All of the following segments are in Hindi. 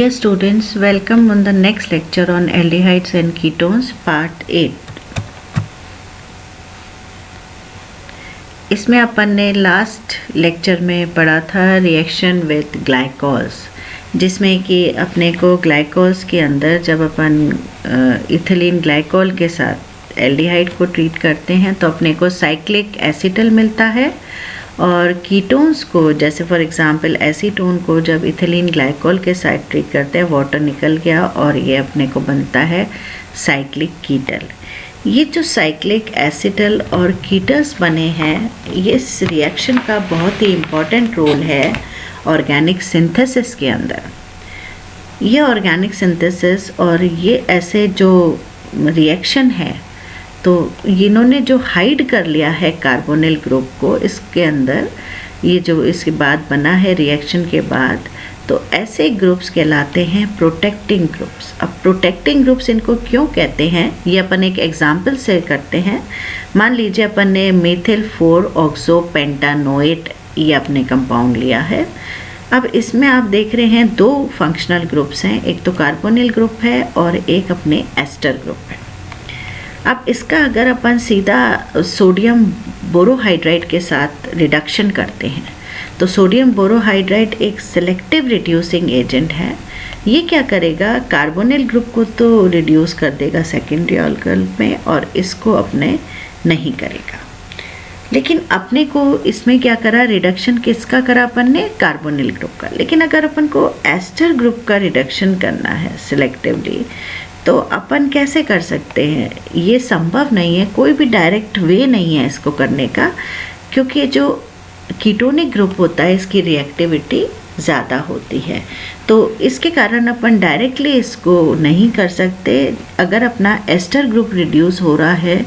Dear students, welcome on the next lecture on aldehydes and ketones part 8. इसमें अपन ने लास्ट लेक्चर में पढ़ा था रिएक्शन विद ग्लाइकोल्स, जिसमें कि अपने को ग्लाइकोल्स के अंदर जब अपन इथिलीन ग्लाइकोल के साथ एल्डिहाइड को ट्रीट करते हैं तो अपने को साइक्लिक एसिटल मिलता है, और कीटोन्स को जैसे फॉर एग्जांपल एसीटोन को जब इथिलीन ग्लाइकोल के साथ ट्रीट करते हैं वाटर निकल गया और ये अपने को बनता है साइक्लिक कीटल। ये जो साइक्लिक एसिटल और कीटल्स बने हैं, ये इस रिएक्शन का बहुत ही इम्पॉर्टेंट रोल है ऑर्गेनिक सिंथेसिस के अंदर। ये ऑर्गेनिक सिंथेसिस और ये ऐसे जो रिएक्शन है, तो इन्होंने जो हाइड कर लिया है कार्बोनिल ग्रुप को इसके अंदर, ये जो इसके बाद बना है रिएक्शन के बाद, तो ऐसे ग्रुप्स कहलाते हैं प्रोटेक्टिंग ग्रुप्स। अब प्रोटेक्टिंग ग्रुप्स इनको क्यों कहते हैं, ये अपन एक एग्जांपल से करते हैं। मान लीजिए अपन ने मेथिल 4 ऑक्सोपेंटानोएट ये अपने कंपाउंड लिया है। अब इसमें आप देख रहे हैं दो फंक्शनल ग्रुप्स हैं, एक तो कार्बोनिल ग्रुप है और एक अपने एस्टर ग्रुप है। अब इसका अगर अपन सीधा सोडियम बोरोहाइड्राइड के साथ रिडक्शन करते हैं तो सोडियम बोरोहाइड्राइड एक सेलेक्टिव रिड्यूसिंग एजेंट है। ये क्या करेगा, कार्बोनिल ग्रुप को तो रिड्यूस कर देगा सेकेंडरी ऑर्बिटल में और इसको अपने नहीं करेगा। लेकिन अपने को इसमें क्या करा, रिडक्शन किसका करा अपन ने, कार्बोनिल ग्रुप का। लेकिन अगर अपन को एस्टर ग्रुप का रिडक्शन करना है सिलेक्टिवली तो अपन कैसे कर सकते हैं, ये संभव नहीं है, कोई भी डायरेक्ट वे नहीं है इसको करने का, क्योंकि जो कीटोनिक ग्रुप होता है इसकी रिएक्टिविटी ज़्यादा होती है। तो इसके कारण अपन डायरेक्टली इसको नहीं कर सकते। अगर अपना एस्टर ग्रुप रिड्यूस हो रहा है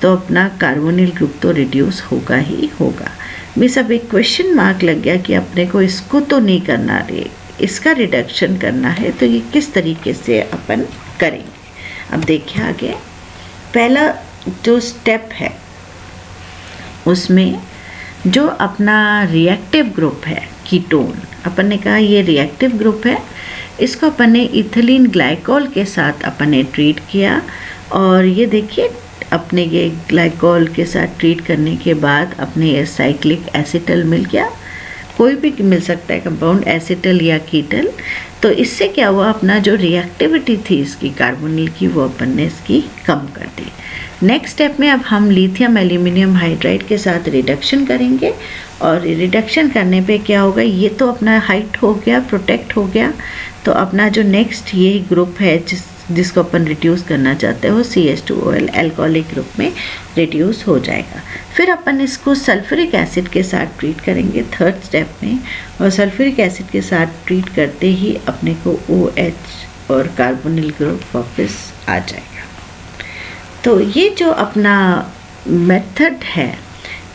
तो अपना कार्बोनिल ग्रुप तो रिड्यूस होगा ही होगा। मिस अब एक क्वेश्चन मार्क लग गया कि अपने को इसको तो नहीं करना रे, इसका रिडक्शन करना है, तो ये किस तरीके से अपन करेंगे। अब देखिए आगे, पहला जो स्टेप है उसमें जो अपना रिएक्टिव ग्रुप है कीटोन, अपन ने कहा ये रिएक्टिव ग्रुप है, इसको अपन ने इथिलीन ग्लाइकोल के साथ अपन ने ट्रीट किया। और ये देखिए अपने ये ग्लाइकोल के साथ ट्रीट करने के बाद अपने ये साइक्लिक एसिटल मिल गया, कोई भी मिल सकता है कंपाउंड, एसिटल या कीटल। तो इससे क्या हुआ, अपना जो रिएक्टिविटी थी इसकी कार्बोनिल की वो अपन ने इसकी कम कर दी। नेक्स्ट स्टेप में अब हम लिथियम एल्यूमिनियम हाइड्राइड के साथ रिडक्शन करेंगे, और रिडक्शन करने पे क्या होगा, ये तो अपना हाइट हो गया, प्रोटेक्ट हो गया। तो अपना जो नेक्स्ट ये ग्रुप है जिसको अपन रिड्यूस करना चाहते हो CH2OL एल्कोहलिक ग्रुप में रिड्यूस हो जाएगा। फिर अपन इसको सल्फ्यूरिक एसिड के साथ ट्रीट करेंगे थर्ड स्टेप में, और सल्फ्यूरिक एसिड के साथ ट्रीट करते ही अपने को OH और कार्बोनिल ग्रुप वापस आ जाएगा। तो ये जो अपना मेथड है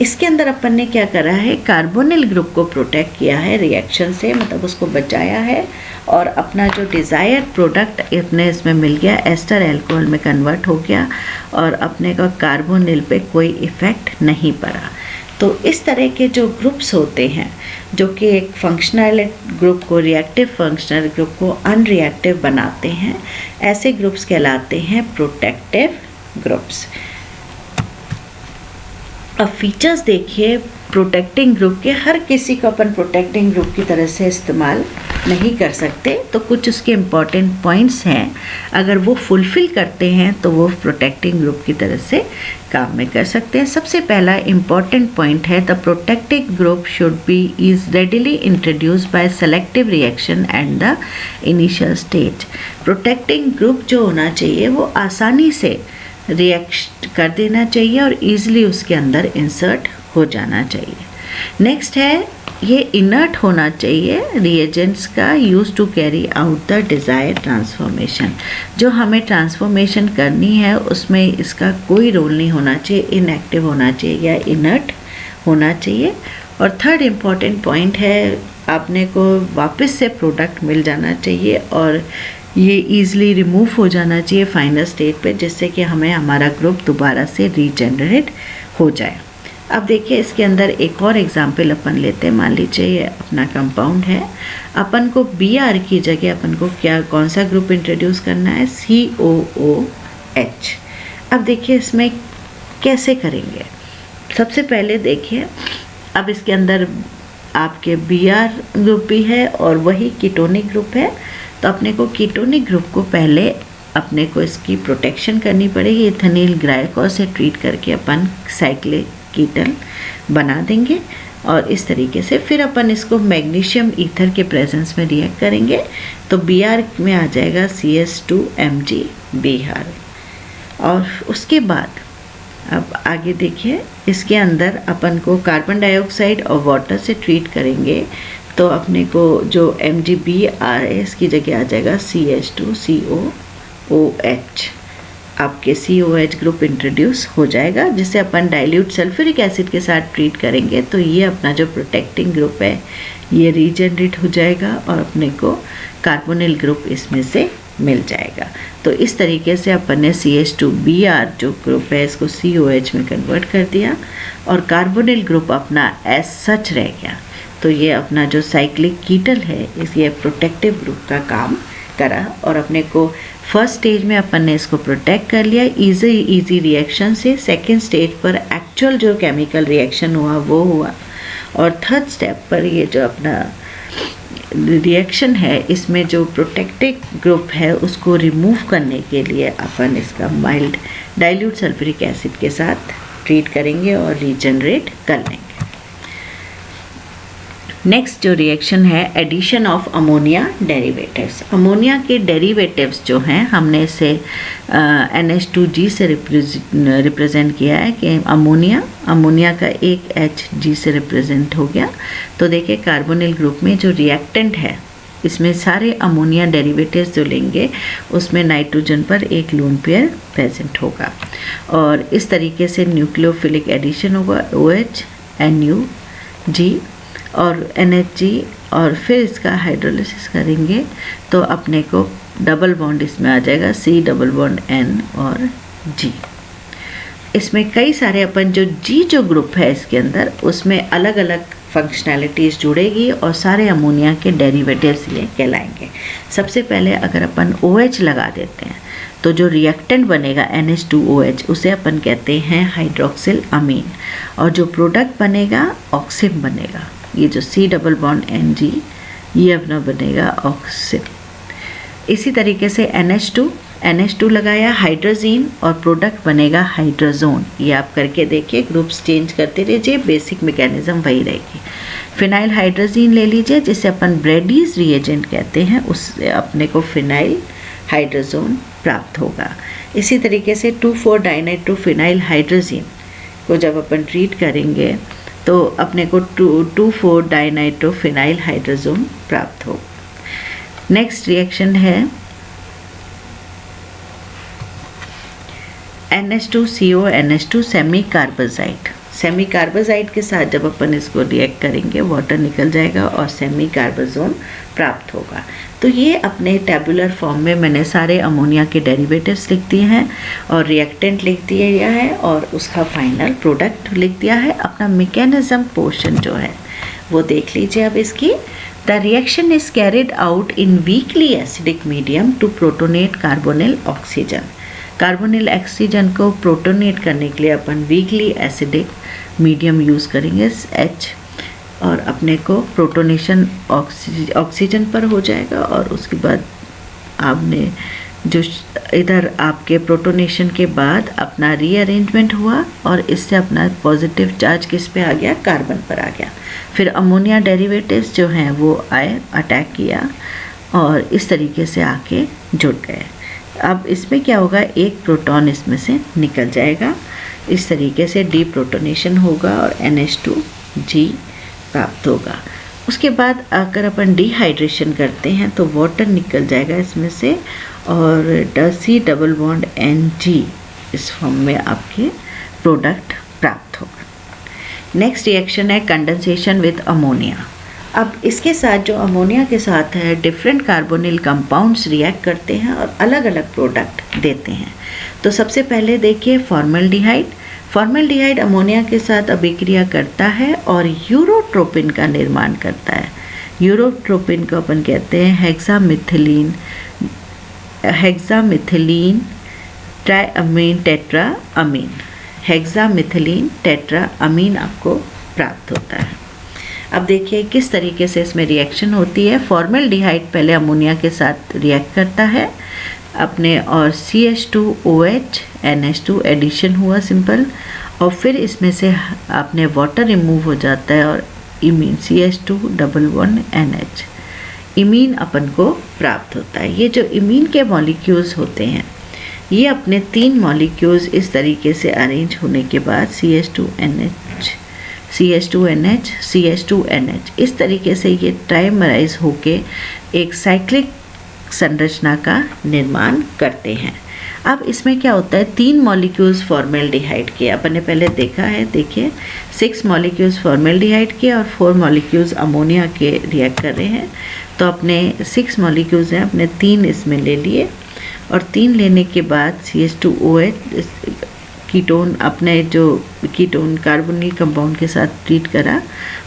इसके अंदर अपन ने क्या करा है, कार्बोनिल ग्रुप को प्रोटेक्ट किया है रिएक्शन से, मतलब उसको बचाया है, और अपना जो डिज़ायर्ड प्रोडक्ट अपने इसमें मिल गया, एस्टर अल्कोहल में कन्वर्ट हो गया, और अपने का कार्बोनिल पे कोई इफ़ेक्ट नहीं पड़ा। तो इस तरह के जो ग्रुप्स होते हैं जो कि एक फंक्शनल ग्रुप को, रिएक्टिव फंक्शनल ग्रुप को अनरिएक्टिव बनाते हैं, ऐसे ग्रुप्स कहलाते हैं प्रोटेक्टिव ग्रुप्स। अब फीचर्स देखिए प्रोटेक्टिंग ग्रुप के, हर किसी को अपन प्रोटेक्टिंग ग्रुप की तरह से इस्तेमाल नहीं कर सकते, तो कुछ उसके इम्पॉर्टेंट पॉइंट्स हैं, अगर वो फुलफ़िल करते हैं तो वो प्रोटेक्टिंग ग्रुप की तरह से काम में कर सकते हैं। सबसे पहला इम्पॉर्टेंट पॉइंट है, the protective group should be is readily introduced by selective reaction and the initial stage. Protecting group जो होना चाहिए वो आसानी से रिएक्ट कर देना चाहिए और ईज़िली उसके अंदर इंसर्ट हो जाना चाहिए। नेक्स्ट है, ये इनर्ट होना चाहिए रिएजेंट्स का, use to carry out the desired transformation. जो हमें ट्रांसफॉर्मेशन करनी है उसमें इसका कोई रोल नहीं होना चाहिए, इनएक्टिव होना चाहिए या इनर्ट होना चाहिए। और थर्ड इम्पॉर्टेंट पॉइंट है, आपने को वापस से प्रोडक्ट मिल जाना चाहिए और ये ईज़िली रिमूव हो जाना चाहिए फाइनल स्टेट पे, जिससे कि हमें हमारा ग्रुप दोबारा से रीजनरेट हो जाए। अब देखिए इसके अंदर एक और एग्जाम्पल अपन लेते हैं। मान लीजिए ये अपना कंपाउंड है, अपन को Br की जगह अपन को क्या कौन सा ग्रुप इंट्रोड्यूस करना है, COOH। अब देखिए इसमें कैसे करेंगे। सबसे पहले देखिए अब इसके अंदर आपके Br ग्रुप भी है और वही कीटोनिक ग्रुप है, तो अपने को कीटोनिक ग्रुप को पहले अपने को इसकी प्रोटेक्शन करनी पड़ेगी। इथेनिल ग्लाइकोल से ट्रीट करके अपन साइक्लिक कीटन बना देंगे और इस तरीके से फिर अपन इसको मैग्नीशियम ईथर के प्रेजेंस में रिएक्ट करेंगे तो Br में आ जाएगा CH2MgBr। और उसके बाद अब आगे देखिए इसके अंदर अपन को कार्बन डाइऑक्साइड और वाटर से ट्रीट करेंगे तो अपने को जो MgBr है इसकी जगह आ जाएगा CH2COOH। आपके COH ग्रुप इंट्रोड्यूस हो जाएगा जिसे अपन डाइल्यूट सल्फ्यूरिक एसिड के साथ ट्रीट करेंगे तो ये अपना जो प्रोटेक्टिंग ग्रुप है ये रीजनरेट हो जाएगा और अपने को कार्बोनिल ग्रुप इसमें से मिल जाएगा। तो इस तरीके से अपन ने CH2Br जो ग्रुप है इसको COH में कन्वर्ट कर दिया और कार्बोनिल ग्रुप अपना एज सच रह गया। तो ये अपना जो साइक्लिक कीटल है ये प्रोटेक्टिव ग्रुप का काम करा और अपने को फर्स्ट स्टेज में अपन ने इसको प्रोटेक्ट कर लिया इजी रिएक्शन से। सेकंड स्टेज पर एक्चुअल जो केमिकल रिएक्शन हुआ वो हुआ और थर्ड स्टेप पर ये जो अपना रिएक्शन है इसमें जो प्रोटेक्टिव ग्रुप है उसको रिमूव करने के लिए अपन इसका माइल्ड डाइल्यूट सल्फ्यूरिक एसिड के साथ ट्रीट करेंगे और रीजनरेट कर लेंगे। नेक्स्ट जो रिएक्शन है addition of ammonia derivatives. Ammonia के डेरिवेटिव्स जो हैं हमने इसे NH2G से रिप्रेजेंट किया है कि अमोनिया का एक H G से रिप्रेजेंट हो गया। तो देखिए कार्बोनिल ग्रुप में जो रिएक्टेंट है इसमें सारे अमोनिया डेरिवेटिव्स जो लेंगे उसमें नाइट्रोजन पर एक लोन पेयर प्रेजेंट होगा और इस तरीके से न्यूक्लियोफिलिक एडिशन होगा OH NUG और NHG और फिर इसका हाइड्रोलिसिस करेंगे तो अपने को डबल बॉन्ड इसमें आ जाएगा C डबल बॉन्ड N और G। इसमें कई सारे अपन जो जो ग्रुप है इसके अंदर उसमें अलग अलग फंक्शनैलिटीज़ जुड़ेगी और सारे अमोनिया के डेरिवेटिव्स ये कहलाएंगे। सबसे पहले अगर अपन OH लगा देते हैं तो जो रिएक्टेंट बनेगा NH2OH उसे अपन कहते हैं हाइड्रोक्सिल अमीन और जो प्रोडक्ट बनेगा ऑक्सिन बनेगा। ये जो C डबल बॉन्ड NG ये अपना बनेगा ऑक्सिन। इसी तरीके से NH2 लगाया हाइड्रोजीन और प्रोडक्ट बनेगा हाइड्रोजोन। ये आप करके देखिए, ग्रुप्स चेंज करते रहिए, बेसिक मैकेनिज्म वही रहेगी। फिनाइल हाइड्रोजीन ले लीजिए जिसे अपन ब्रेडीज रिएजेंट कहते हैं, उससे अपने को फिनाइल हाइड्रोजोन प्राप्त होगा। इसी तरीके से 2,4 डाइनाइट्रो फिनाइल हाइड्रोजीन को जब अपन ट्रीट करेंगे तो अपने को 2,4 डाइनाइट्रो फिनाइल हाइड्रोजोन प्राप्त होगा। नेक्स्ट रिएक्शन है NH2CO NH2 सेमी कार्बोजाइड के साथ जब अपन इसको रिएक्ट करेंगे वाटर निकल जाएगा और सेमी कार्बोजोन प्राप्त होगा। तो ये अपने टेबुलर फॉर्म में मैंने सारे अमोनिया के डेरिवेटिव्स लिख दिए हैं और रिएक्टेंट लिख दिया है और उसका फाइनल प्रोडक्ट लिख दिया है। अपना मैकेनिज्म पोर्शन जो है वो देख लीजिए अब इसकी। The reaction is carried out in weakly acidic medium to protonate carbonyl oxygen. Carbonyl oxygen को प्रोटोनेट करने के लिए अपन वीकली एसिडिक मीडियम यूज़ करेंगे H और अपने को प्रोटोनेशन ऑक्सीजन पर हो जाएगा और उसके बाद आपने जो इधर आपके प्रोटोनेशन के बाद अपना रीअरेंजमेंट हुआ और इससे अपना पॉजिटिव चार्ज किस पे आ गया, कार्बन पर आ गया। फिर अमोनिया डेरिवेटिव्स जो हैं वो आए, अटैक किया और इस तरीके से आके जुड़ गए। अब इसमें क्या होगा, एक प्रोटॉन इसमें से निकल जाएगा, इस तरीके से डीप्रोटोनेशन होगा और NH2G प्राप्त होगा। उसके बाद अगर अपन डिहाइड्रेशन करते हैं तो वाटर निकल जाएगा इसमें से और C डबल बॉन्ड NG इस फॉर्म में आपके प्रोडक्ट प्राप्त होगा। नेक्स्ट रिएक्शन है कंडेंसेशन विद अमोनिया। अब इसके साथ जो अमोनिया के साथ है डिफरेंट कार्बोनिल कंपाउंड्स रिएक्ट करते हैं और अलग अलग प्रोडक्ट देते हैं। तो सबसे पहले देखिए फॉर्मेल्डिहाइड अमोनिया के साथ अभिक्रिया करता है और यूरोट्रोपिन का निर्माण करता है। यूरोट्रोपिन को अपन कहते हैं हेक्सामिथिलीन ट्राइअमीन टेट्राअमीन। हेक्सामिथिलीन टेट्राअमीन आपको प्राप्त होता है। अब देखिए किस तरीके से इसमें रिएक्शन होती है। फॉर्मेल्डिहाइड पहले अमोनिया के साथ रिएक्ट करता है अपने, और CH2OH NH2 एडिशन हुआ सिंपल, और फिर इसमें से अपने वाटर रिमूव हो जाता है और इमीन CH211NH इमीन अपन को प्राप्त होता है। ये जो इमीन के मॉलिक्यूल्स होते हैं ये अपने 3 मॉलिक्यूल्स इस तरीके से अरेंज होने के बाद CH2NH CH2NH इस तरीके से ये ट्राइमराइज होके एक साइक्लिक संरचना का निर्माण करते हैं। अब इसमें क्या होता है, 3 मॉलिक्यूल्स फॉर्मेल्डिहाइड के अपन ने पहले देखा है, देखिए 6 मॉलिक्यूल्स फॉर्मेल्डिहाइड के और 4 मॉलिक्यूल्स अमोनिया के रिएक्ट कर रहे हैं। तो अपने 6 मॉलिक्यूल्स हैं, अपने 3 इसमें ले लिए और 3 लेने के बाद CH2OH कीटोन, अपने जो कीटोन कार्बोनिल कंपाउंड के साथ ट्रीट करा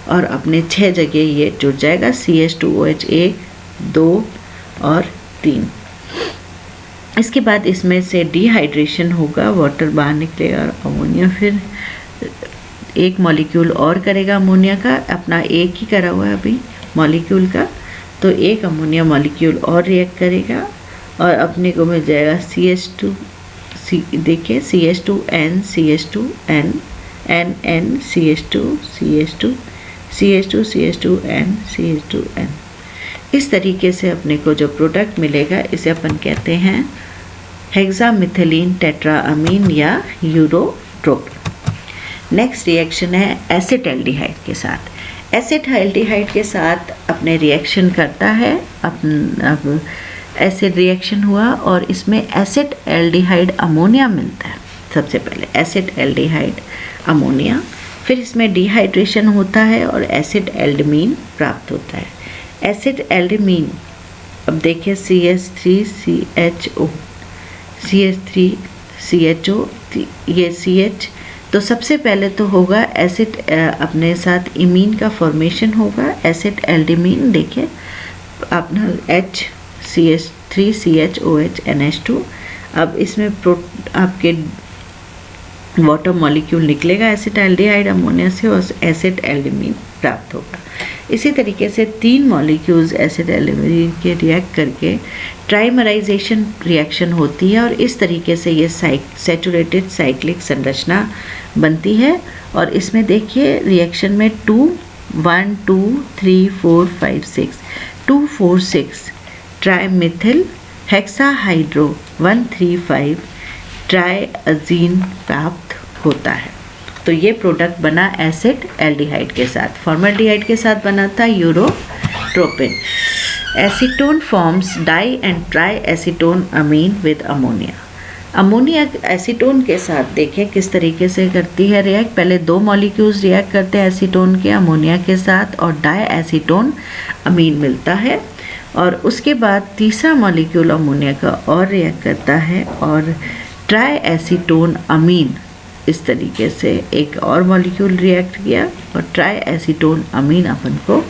और अपने 6 जगह ये जुड़ जाएगा CH2OH 1, 2 और 3। इसके बाद इसमें से डिहाइड्रेशन होगा, वाटर बाहर निकलेगा और अमोनिया फिर एक मॉलिक्यूल और करेगा अमोनिया का, अपना एक ही करा हुआ है अभी मॉलिक्यूल का, तो एक अमोनिया मॉलिक्यूल और रिएक्ट करेगा और अपने को मिल जाएगा देखिए CH2N CH2N NN CH2 CH2 CH2 CH2N CH2N। इस तरीके से अपने को जो प्रोडक्ट मिलेगा इसे अपन कहते हैं हेक्सामिथिलीन टेट्राअमीन या यूरोट्रोपिन। नेक्स्ट रिएक्शन है एसिटाल्डिहाइड के साथ। एसिटाल्डिहाइड के साथ अपने रिएक्शन करता है, अब एसिड रिएक्शन हुआ और इसमें एसिटाल्डिहाइड अमोनिया मिलता है। सबसे पहले एसिटाल्डिहाइड अमोनिया, फिर इसमें डिहाइड्रेशन होता है और एसिटाल्डिमीन प्राप्त होता है। एसिटाल्डिमीन, अब देखिए CH3CHO ये CH, तो सबसे पहले तो होगा एसिड अपने साथ इमीन का फॉर्मेशन होगा एसिटाल्डिमीन, देखिए अपना CH3CHOH NH2। अब इसमें आपके वाटर मॉलिक्यूल निकलेगा एसिटाल्डिहाइड अमोनिया से और एसिटाल्डिमीन प्राप्त होगा। इसी तरीके से 3 मॉलिक्यूल्स एसिटाल्डिमीन के रिएक्ट करके ट्राइमराइजेशन रिएक्शन होती है और इस तरीके से ये सैचुरेटेड साइक्लिक संरचना बनती है। और इसमें देखिए रिएक्शन में 1 2 3 4 5 6 2 4 6 ट्राइमिथिल हेक्साहाइड्रो 135 ट्राइअजीन प्राप्त होता है। तो ये प्रोडक्ट बना एसिटाल्डिहाइड के साथ। फॉर्मेल्डिहाइड के साथ बना था urotropine. Acetone forms di and tri acetone amine with ammonia. Ammonia acetone के साथ देखिए किस तरीके से करती है रिएक्ट। पहले 2 मॉलिक्यूल्स रिएक्ट करते हैं एसीटोन के अमोनिया के साथ और डाई एसीटोन अमीन मिलता है, और उसके बाद तीसरा मॉलिक्यूल अमोनिया का और रिएक्ट करता है और ट्राई एसीटोन अमीन, इस तरीके से एक और मॉलिक्यूल रिएक्ट किया और ट्राई एसीटोन अमीन अपन को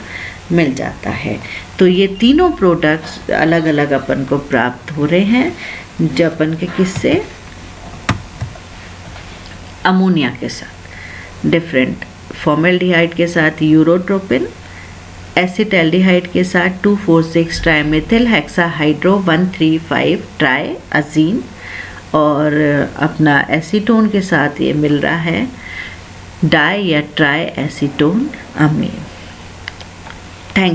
मिल जाता है। तो ये तीनों प्रोडक्ट्स अलग अलग अपन को प्राप्त हो रहे हैं, जो अपन के किससे, अमोनिया के साथ डिफरेंट, फॉर्मेल्डिहाइड के साथ यूरोट्रोपिन, एसिटाल्डिहाइड के साथ 2,4,6 ट्राइमिथिल हेक्साहाइड्रो 135 ट्राइअजीन, और अपना एसीटोन के साथ ये मिल रहा है डाई या ट्राई एसीटोन अमीन। थैंक